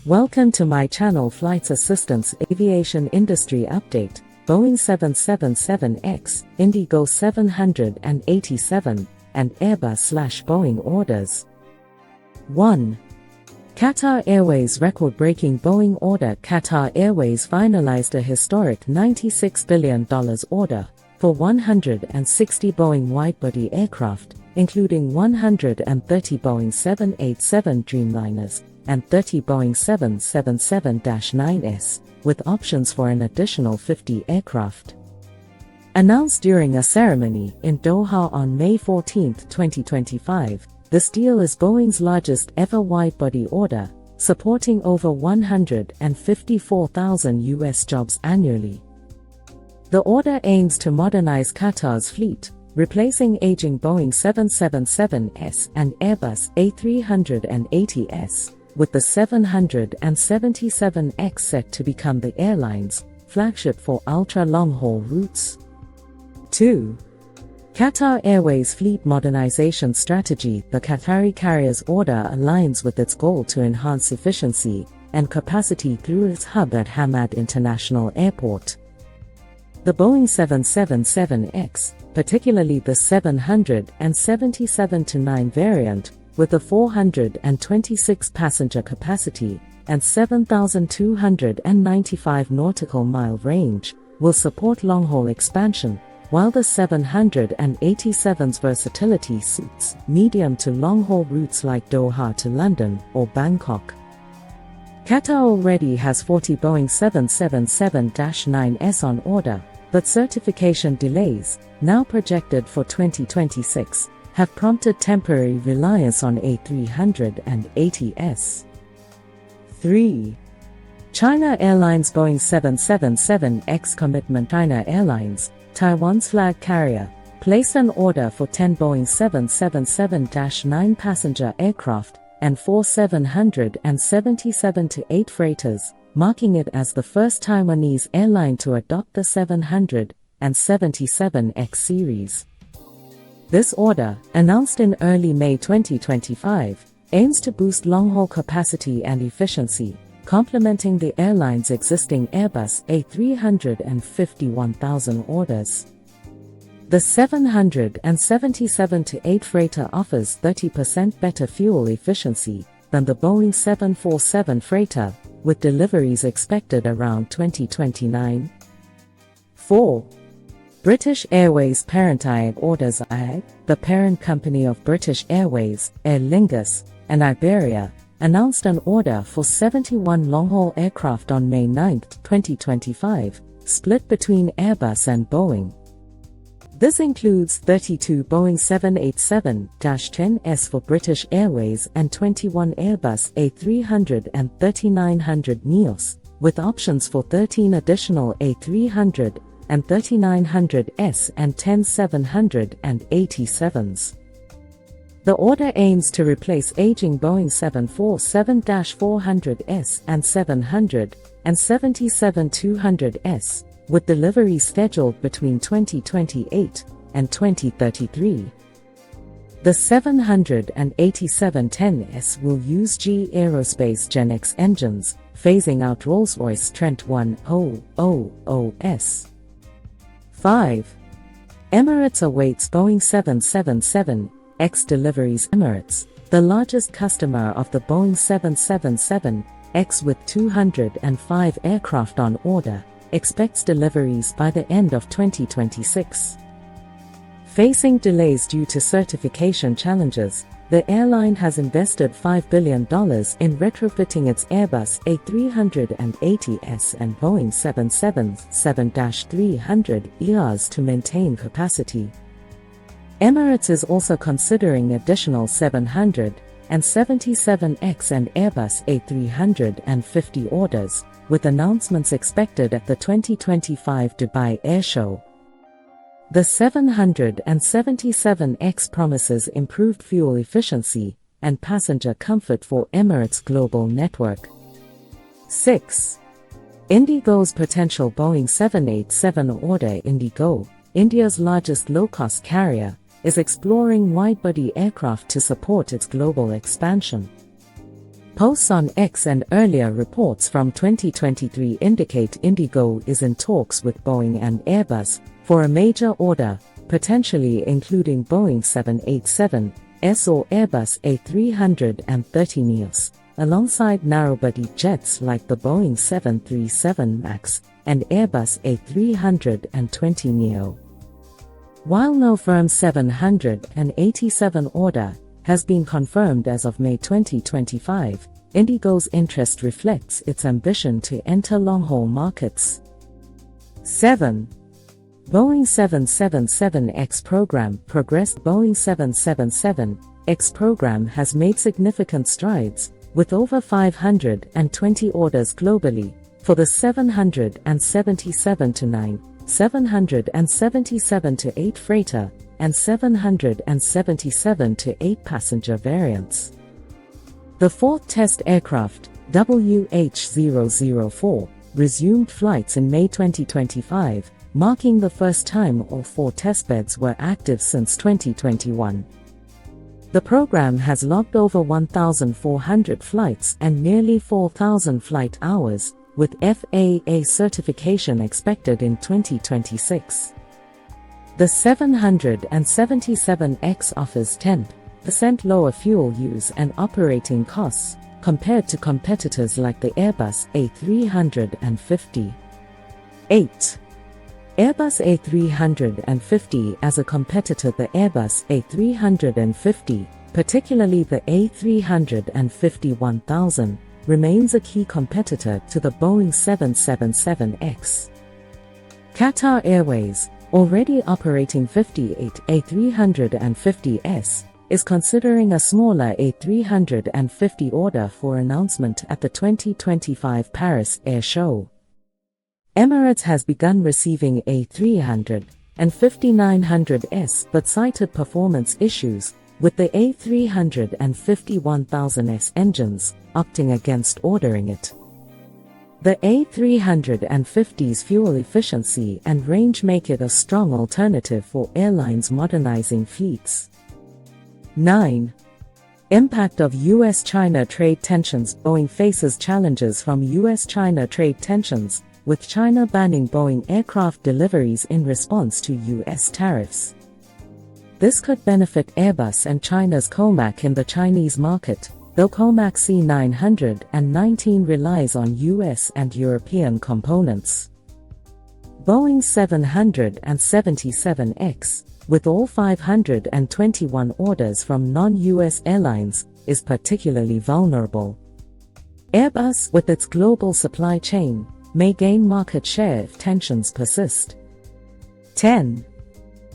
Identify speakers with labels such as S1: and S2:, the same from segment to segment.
S1: Welcome to my channel Flight Assistance Aviation Industry Update, Boeing 777X, IndiGo's 787, and Airbus/Boeing orders. 1. Qatar Airways record-breaking Boeing order. Qatar Airways finalized a historic $96 billion order for 160 Boeing widebody aircraft, including 130 Boeing 787 Dreamliners and 30 Boeing 777-9s, with options for an additional 50 aircraft. Announced during a ceremony in Doha on May 14, 2025, this deal is Boeing's largest ever widebody order, supporting over 154,000 U.S. jobs annually. The order aims to modernize Qatar's fleet, replacing aging Boeing 777S and Airbus A350s, with the 777X set to become the airline's flagship for ultra-long-haul routes. 2. Qatar Airways Fleet Modernization Strategy. The Qatari carrier's order aligns with its goal to enhance efficiency and capacity through its hub at Hamad International Airport. The Boeing 777X, particularly the 777-9 variant, with a 426 passenger capacity and 7,295 nautical mile range, will support long-haul expansion, while the 787's versatility suits medium to long-haul routes like Doha to London or Bangkok. Qatar already has 40 Boeing 777-9s on order, but certification delays, now projected for 2026, have prompted temporary reliance on A380s. 3. China Airlines Boeing 777X commitment. China Airlines, Taiwan's flag carrier, placed an order for 10 Boeing 777-9 passenger aircraft and 4 777-8 freighters, marking it as the first Taiwanese airline to adopt the 777X series. This order, announced in early May 2025, aims to boost long-haul capacity and efficiency, complementing the airline's existing Airbus A350-1000 orders. The 777-8 freighter offers 30% better fuel efficiency than the Boeing 747 freighter, with deliveries expected around 2029. 4. British Airways parent IAG orders. IAG, the parent company of British Airways, Aer Lingus, and Iberia, announced an order for 71 long-haul aircraft on May 9, 2025, split between Airbus and Boeing. This includes 32 Boeing 787-10s for British Airways and 21 Airbus A300 and 3900 NEOs, with options for 13 additional A300 and 3900s and 10 787s. The order aims to replace aging Boeing 747-400s and 700 and 777-200s, with deliveries scheduled between 2028 and 2033. The 787-10s will use GE Aerospace Gen X engines, phasing out Rolls-Royce Trent 1000s. 5. Emirates awaits Boeing 777X deliveries. Emirates, the largest customer of the Boeing 777X with 205 aircraft on order, expects deliveries by the end of 2026. Facing delays due to certification challenges, the airline has invested $5 billion in retrofitting its Airbus A380s and Boeing 777-300ERs to maintain capacity. Emirates is also considering additional 777X and Airbus A350 orders, with announcements expected at the 2025 Dubai Air Show. The 777X promises improved fuel efficiency and passenger comfort for Emirates' global network. 6. IndiGo's potential Boeing 787 order. IndiGo, India's largest low-cost carrier, is exploring widebody aircraft to support its global expansion. Posts on X and earlier reports from 2023 indicate IndiGo is in talks with Boeing and Airbus for a major order, potentially including Boeing 787X or Airbus A350 alongside narrow-body jets like the Boeing 777X and Airbus A320. While no firm 787 order has been confirmed as of May 2025, IndiGo's interest reflects its ambition to enter long-haul markets. 7. Boeing 777X program progressed. Boeing 777X program has made significant strides, with over 520 orders globally for the 777-9, 777-8 freighter, and 777-8 passenger variants. The fourth test aircraft, WH-004, resumed flights in May 2025, marking the first time all 4 testbeds were active since 2021. The program has logged over 1,400 flights and nearly 4,000 flight hours, with FAA certification expected in 2026. The 777X offers 10% lower fuel use and operating costs compared to competitors like the Airbus A350. 8. Airbus A350. As a competitor, the Airbus A350, particularly the A350-1000, remains a key competitor to the Boeing 777X. Qatar Airways, already operating 58 A350s, is considering a smaller A350 order for announcement at the 2025 Paris Air Show. Emirates has begun receiving A350-900s but cited performance issues with the A350-1000s engines, opting against ordering it. The A350's fuel efficiency and range make it a strong alternative for airlines modernizing fleets. 9. Impact of US-China trade tensions. Boeing faces challenges from US-China trade tensions, with China banning Boeing aircraft deliveries in response to US tariffs. This could benefit Airbus and China's COMAC in the Chinese market, though COMAC C919 relies on US and European components. Boeing 777X, with all 521 orders from non-US airlines, is particularly vulnerable. Airbus, with its global supply chain, may gain market share if tensions persist. 10.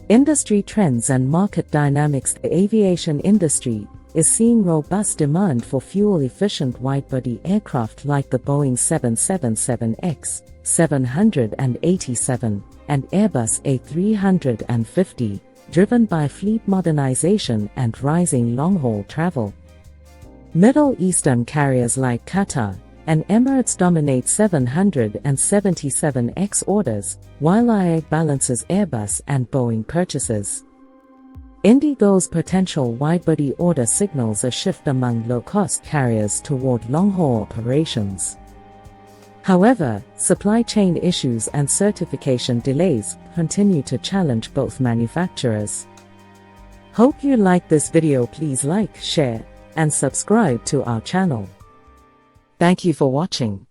S1: Industry trends and market dynamics. The aviation industry is seeing robust demand for fuel-efficient widebody aircraft like the Boeing 777X, 787, and Airbus A350, driven by fleet modernization and rising long-haul travel. Middle Eastern carriers like Qatar and Emirates dominate 777X orders, while IA balances Airbus and Boeing purchases. IndiGo's potential widebody order signals a shift among low-cost carriers toward long-haul operations. However, supply chain issues and certification delays continue to challenge both manufacturers. Hope you liked this video. Please like, share, and subscribe to our channel. Thank you for watching.